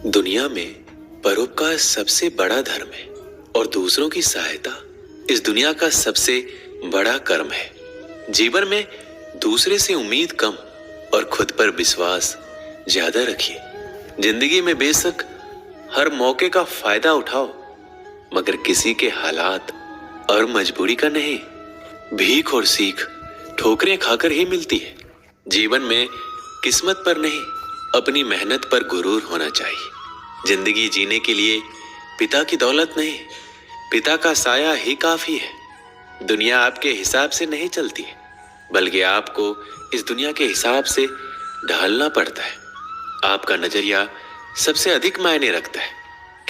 दुनिया में परोपकार सबसे बड़ा धर्म है और दूसरों की सहायता इस दुनिया का सबसे बड़ा कर्म है। जीवन में दूसरे से उम्मीद कम और खुद पर विश्वास ज्यादा रखिए। जिंदगी में बेशक हर मौके का फायदा उठाओ, मगर किसी के हालात और मजबूरी का नहीं। भीख और सीख ठोकरें खाकर ही मिलती है। जीवन में किस्मत पर नहीं, अपनी मेहनत पर गुरूर होना चाहिए। जिंदगी जीने के लिए पिता की दौलत नहीं, पिता का साया ही काफी है। दुनिया आपके हिसाब से नहीं चलती है, बल्कि आपको इस दुनिया के हिसाब से ढालना पड़ता है। आपका नजरिया सबसे अधिक मायने रखता है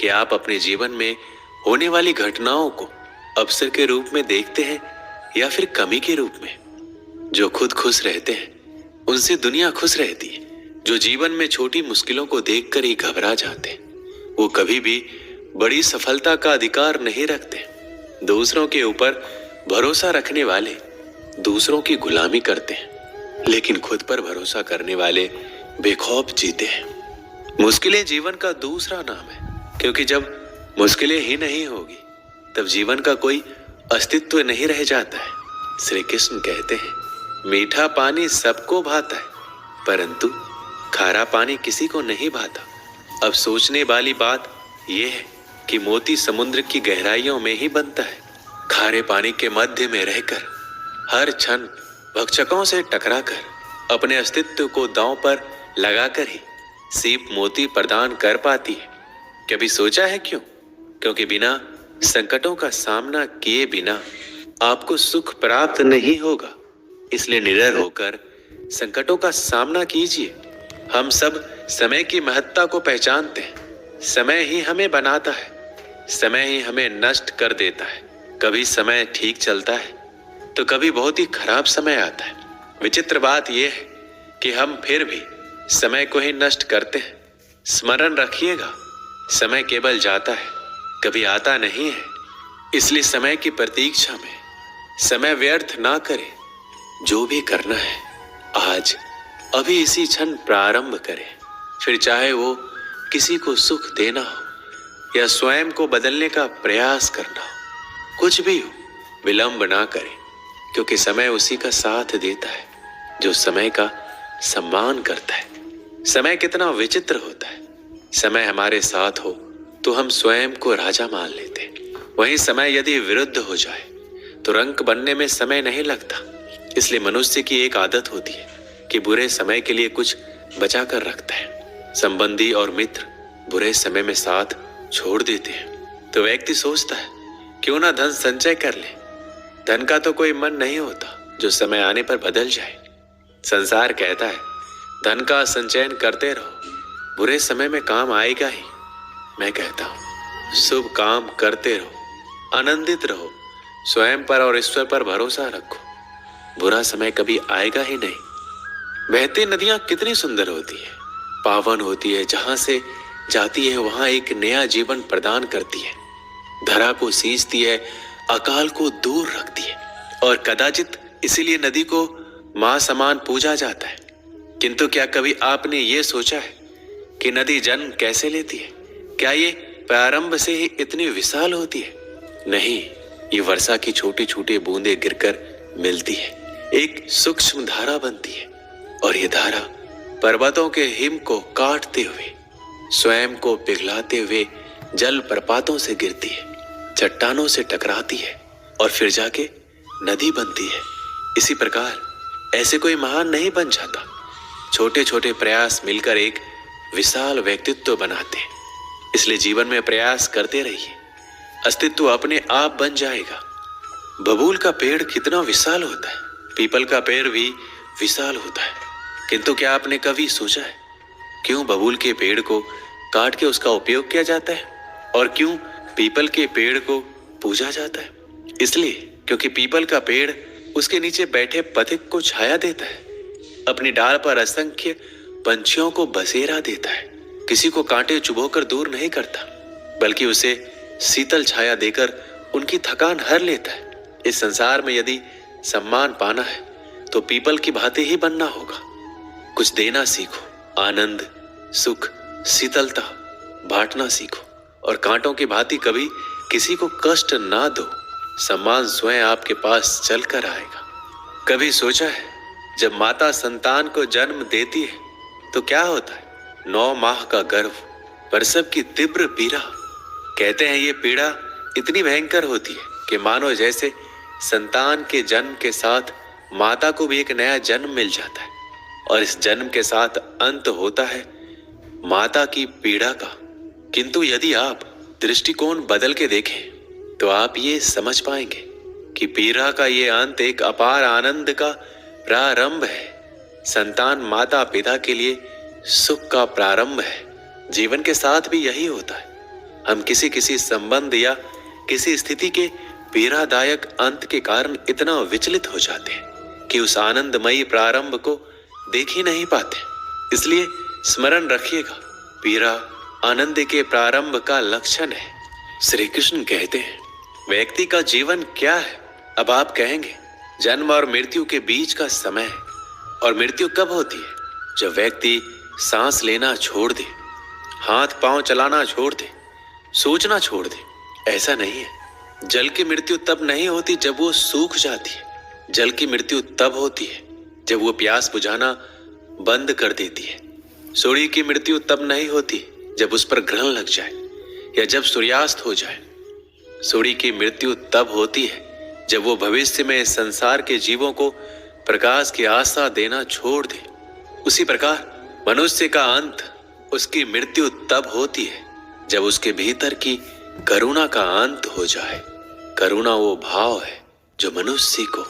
कि आप अपने जीवन में होने वाली घटनाओं को अवसर के रूप में देखते हैं या फिर कमी के रूप में। जो खुद खुश रहते हैं उनसे दुनिया खुश रहती है। जो जीवन में छोटी मुश्किलों को देखकर ही घबरा जाते हैं, वो कभी भी बड़ी सफलता का अधिकार नहीं रखते। दूसरों के ऊपर भरोसा रखने वाले दूसरों की गुलामी करते हैं, लेकिन खुद पर भरोसा करने वाले बेखौफ जीते हैं। मुश्किलें जीवन का दूसरा नाम है, क्योंकि जब मुश्किलें ही नहीं होगी तब जीवन का कोई अस्तित्व नहीं रह जाता है। श्री कृष्ण कहते हैं, मीठा पानी सबको भाता है, परंतु खारा पानी किसी को नहीं भाता। अब सोचने वाली बात यह है कि मोती समुद्र की गहराइयों में ही बनता है। खारे पानी के मध्य में रहकर हर क्षण भक्षकों से टकराकर अपने अस्तित्व को दांव पर लगाकर ही सीप मोती प्रदान कर पाती है। कभी सोचा है क्यों? क्योंकि बिना संकटों का सामना किए बिना आपको सुख प्राप्त नहीं होगा। इसलिए निडर होकर संकटों का सामना कीजिए। हम सब समय की महत्ता को पहचानते हैं। समय ही हमें बनाता है, समय ही हमें नष्ट कर देता है। कभी समय ठीक चलता है तो कभी बहुत ही खराब समय आता है। विचित्र बात यह है कि हम फिर भी समय को ही नष्ट करते हैं। स्मरण रखिएगा, समय केवल जाता है, कभी आता नहीं है। इसलिए समय की प्रतीक्षा में समय व्यर्थ ना करें। जो भी करना है आज अभी इसी क्षण प्रारंभ करें। फिर चाहे वो किसी को सुख देना हो या स्वयं को बदलने का प्रयास करना हो, कुछ भी हो, विलंब ना करें, क्योंकि समय उसी का साथ देता है जो समय का सम्मान करता है। समय कितना विचित्र होता है। समय हमारे साथ हो तो हम स्वयं को राजा मान लेते हैं। वहीं समय यदि विरुद्ध हो जाए तो रंक बनने में समय नहीं लगता। इसलिए मनुष्य की एक आदत होती है कि बुरे समय के लिए कुछ बचा कर रखता है। संबंधी और मित्र बुरे समय में साथ छोड़ देते हैं तो व्यक्ति सोचता है, क्यों ना धन संचय कर ले। धन का तो कोई मन नहीं होता जो समय आने पर बदल जाए। संसार कहता है, धन का संचयन करते रहो, बुरे समय में काम आएगा ही। मैं कहता हूँ, शुभ काम करते रहो, आनंदित रहो, स्वयं पर और ईश्वर पर भरोसा रखो। बुरा समय कभी आएगा ही नहीं। बहती नदियां कितनी सुंदर होती है, पावन होती है। जहां से जाती है वहां एक नया जीवन प्रदान करती है। धरा को सींचती है, अकाल को दूर रखती है। और कदाचित इसीलिए नदी को मां समान पूजा जाता है। किंतु क्या कभी आपने ये सोचा है कि नदी जन्म कैसे लेती है? क्या ये प्रारंभ से ही इतनी विशाल होती है? नहीं, ये वर्षा की छोटी छोटी बूंदें गिरकर मिलती है, एक सूक्ष्म धारा बनती है। और ये धारा पर्वतों के हिम को काटते हुए, स्वयं को पिघलाते हुए जल प्रपातों से गिरती है, चट्टानों से टकराती है और फिर जाके नदी बनती है। इसी प्रकार ऐसे कोई महान नहीं बन जाता। छोटे छोटे प्रयास मिलकर एक विशाल व्यक्तित्व बनाते हैं। इसलिए जीवन में प्रयास करते रहिए, अस्तित्व अपने आप बन जाएगा। बबूल का पेड़ कितना विशाल होता है, पीपल का पेड़ भी विशाल होता है। किंतु क्या आपने कभी सोचा है क्यों बबूल के पेड़ को काट के उसका उपयोग किया जाता है और क्यों पीपल के पेड़ को पूजा जाता है? इसलिए क्योंकि पीपल का पेड़ उसके नीचे बैठे पथिक को छाया देता है, अपनी डाल पर असंख्य पंछियों को बसेरा देता है, किसी को कांटे चुभोकर दूर नहीं करता, बल्कि उसे शीतल छाया देकर उनकी थकान हर लेता है। इस संसार में यदि सम्मान पाना है तो पीपल की भांति ही बनना होगा। कुछ देना सीखो, आनंद, सुख, शीतलता बांटना सीखो और कांटों की भांति कभी किसी को कष्ट ना दो। सम्मान स्वयं आपके पास चलकर आएगा। कभी सोचा है, जब माता संतान को जन्म देती है तो क्या होता है? 9 माह का गर्भ, प्रसव की तीव्र पीड़ा। कहते हैं ये पीड़ा इतनी भयंकर होती है कि मानो जैसे संतान के जन्म के साथ माता को भी एक नया जन्म मिल जाता है और इस जन्म के साथ अंत होता है माता की पीड़ा का। किंतु यदि आप दृष्टिकोण बदल के देखें तो आप ये समझ पाएंगे कि पीड़ा का ये अंत एक अपार आनंद का प्रारंभ है। संतान माता पिता के लिए सुख का प्रारंभ है। जीवन के साथ भी यही होता है। हम किसी संबंध या किसी स्थिति के पीड़ादायक अंत के कारण इतना विचलित हो जाते हैं कि उस आनंदमयी प्रारंभ को देख ही नहीं पाते। इसलिए स्मरण रखिएगा, पीड़ा आनंद के प्रारंभ का लक्षण है। श्री कृष्ण कहते हैं, व्यक्ति का जीवन क्या है? अब आप कहेंगे, जन्म और मृत्यु के बीच का समय है। और मृत्यु कब होती है? जब व्यक्ति सांस लेना छोड़ दे, हाथ पांव चलाना छोड़ दे, सोचना छोड़ दे। ऐसा नहीं है। जल की मृत्यु तब नहीं होती जब वो सूख जाती है। जल की मृत्यु तब होती है जब वो प्यास बुझाना बंद कर देती है। सूर्य की मृत्यु तब नहीं होती जब उस पर ग्रहण लग जाए या जब सूर्यास्त हो जाए। सूर्य की मृत्यु तब होती है जब वो भविष्य में संसार के जीवों को प्रकाश की आशा देना छोड़ दे। उसी प्रकार मनुष्य का अंत, उसकी मृत्यु तब होती है जब उसके भीतर की करुणा का अंत हो जाए। करुणा वो भाव है जो मनुष्य को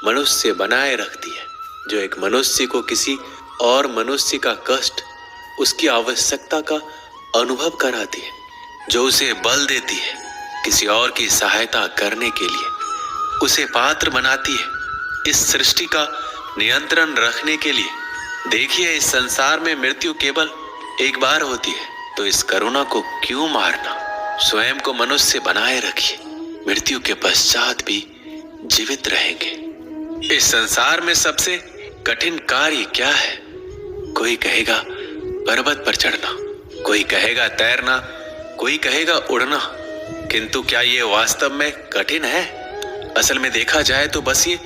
मनुष्य बनाए रखती है, जो एक मनुष्य को किसी और मनुष्य का कष्ट, उसकी आवश्यकता का अनुभव कराती है, जो उसे बल देती है किसी और की सहायता करने के लिए, उसे पात्र बनाती है इस सृष्टि का नियंत्रण रखने के लिए। देखिए, इस संसार में मृत्यु केवल एक बार होती है, तो इस करुणा को क्यों मारना? स्वयं को मनुष्य बनाए रखिए, मृत्यु के पश्चात भी जीवित रहेंगे। इस संसार में सबसे कठिन कार्य क्या है? कोई कहेगा पर्वत पर चढ़ना, कोई कहेगा तैरना, कोई कहेगा उड़ना। किंतु क्या ये वास्तव में कठिन है? असल में देखा जाए तो बस ये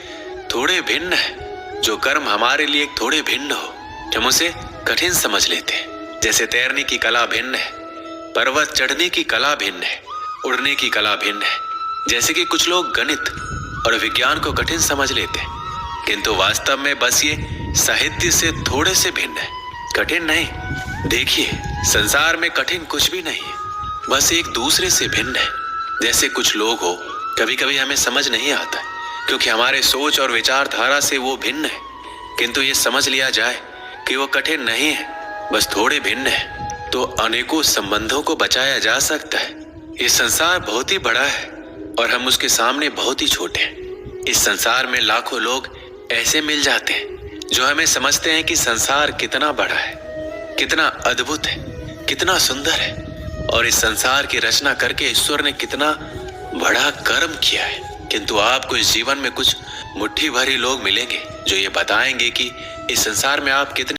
थोड़े भिन्न है। जो कर्म हमारे लिए थोड़े भिन्न हो, हम उसे कठिन समझ लेते हैं। जैसे तैरने की कला भिन्न है, पर्वत चढ़ने की कला भिन्न है, उड़ने की कला भिन्न है। जैसे कि कुछ लोग गणित और विज्ञान को कठिन समझ लेते हैं, किंतु वास्तव में बस ये साहित्य से थोड़े से भिन्न है, कठिन नहीं। देखिए, संसार में कठिन कुछ भी नहीं है, बस एक दूसरे से भिन्न है। जैसे कुछ लोग हो, कभी कभी हमें समझ नहीं आता क्योंकि हमारे सोच और विचारधारा से वो भिन्न है, किंतु ये समझ लिया जाए कि वो कठिन नहीं है, बस थोड़े भिन्न है, तो अनेकों संबंधों को बचाया जा सकता है। ये संसार बहुत ही बड़ा है और हम उसके सामने बहुत ही छोटे हैं। इस संसार में लाखों लोग ऐसे मिल जाते हैं जो हमें समझते हैं कि संसार कितना बड़ा है, कितना अद्भुत है, कितना सुंदर है और इस संसार की रचना करके ईश्वर ने कितना बड़ा कर्म किया है। किंतु आपको इस जीवन में कुछ मुट्ठी भर ही लोग मिलेंगे जो ये बताएंगे कि इस संसार में आप कितने